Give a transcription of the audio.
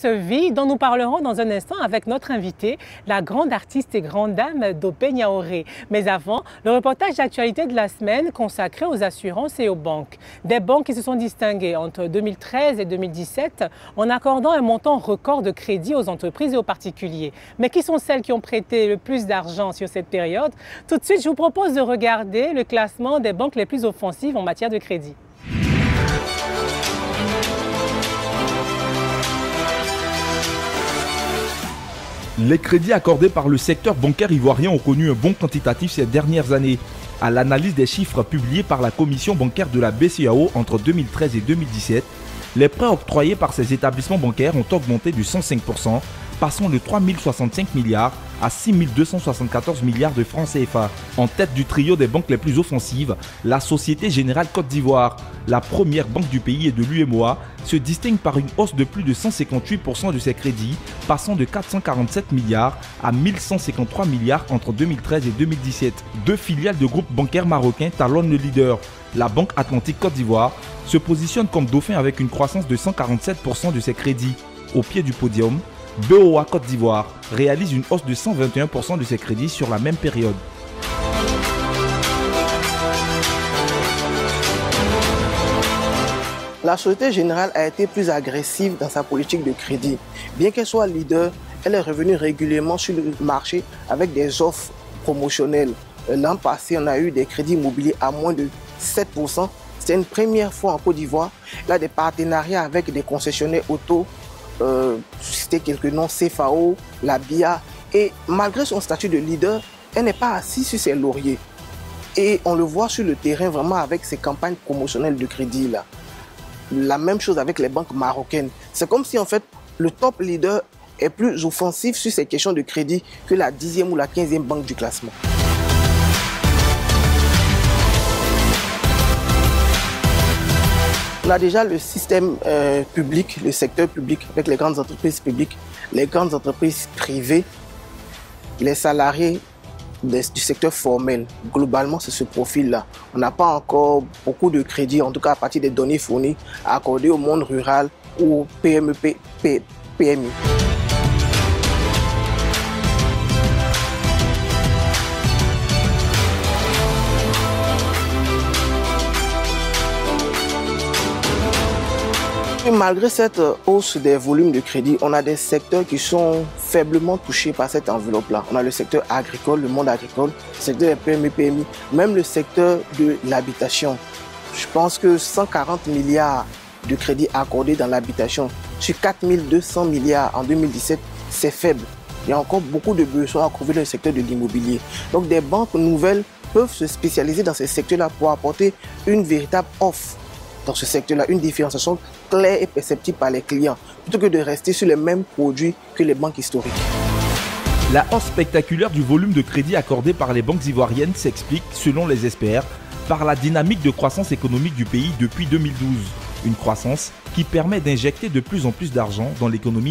Vie dont nous parlerons dans un instant avec notre invitée, la grande artiste et grande dame Dopé Niaouré. Mais avant, le reportage d'actualité de la semaine consacré aux assurances et aux banques. Des banques qui se sont distinguées entre 2013 et 2017 en accordant un montant record de crédit aux entreprises et aux particuliers. Mais qui sont celles qui ont prêté le plus d'argent sur cette période? Tout de suite, je vous propose de regarder le classement des banques les plus offensives en matière de crédit. Les crédits accordés par le secteur bancaire ivoirien ont connu un bond quantitatif ces dernières années. À l'analyse des chiffres publiés par la commission bancaire de la BCEAO entre 2013 et 2017, les prêts octroyés par ces établissements bancaires ont augmenté de 105%, passant de 3 065 milliards à 6 274 milliards de francs CFA. En tête du trio des banques les plus offensives, la Société Générale Côte d'Ivoire, la première banque du pays et de l'UEMOA, se distingue par une hausse de plus de 158% de ses crédits, passant de 447 milliards à 1153 milliards entre 2013 et 2017. Deux filiales de groupes bancaires marocains talonnent le leader. La Banque Atlantique Côte d'Ivoire se positionne comme dauphin avec une croissance de 147% de ses crédits. Au pied du podium, BOA Côte d'Ivoire réalise une hausse de 121% de ses crédits sur la même période. La Société Générale a été plus agressive dans sa politique de crédit. Bien qu'elle soit leader, elle est revenue régulièrement sur le marché avec des offres promotionnelles. L'an passé, on a eu des crédits immobiliers à moins de 7%. C'est une première fois en Côte d'Ivoire. Elle a des partenariats avec des concessionnaires auto. Citer quelques noms, CFAO, la BIA, et malgré son statut de leader, elle n'est pas assise sur ses lauriers. Et on le voit sur le terrain vraiment avec ses campagnes promotionnelles de crédit là. La même chose avec les banques marocaines. C'est comme si en fait le top leader est plus offensif sur ces questions de crédit que la 10e ou la 15e banque du classement. On a déjà le système public, le secteur public, avec les grandes entreprises publiques, les grandes entreprises privées, les salariés du secteur formel. Globalement, c'est ce profil-là. On n'a pas encore beaucoup de crédits, en tout cas à partir des données fournies, à accorder au monde rural ou PME, PMI. Et malgré cette hausse des volumes de crédit, on a des secteurs qui sont faiblement touchés par cette enveloppe-là. On a le secteur agricole, le monde agricole, le secteur des PME, PMI, même le secteur de l'habitation. Je pense que 140 milliards de crédits accordés dans l'habitation sur 4 200 milliards en 2017, c'est faible. Il y a encore beaucoup de besoins à couvrir dans le secteur de l'immobilier. Donc des banques nouvelles peuvent se spécialiser dans ces secteurs-là pour apporter une véritable offre dans ce secteur-là, une différenciation claire et perceptible par les clients, plutôt que de rester sur les mêmes produits que les banques historiques. La hausse spectaculaire du volume de crédit accordé par les banques ivoiriennes s'explique, selon les experts, par la dynamique de croissance économique du pays depuis 2012. Une croissance qui permet d'injecter de plus en plus d'argent dans l'économie.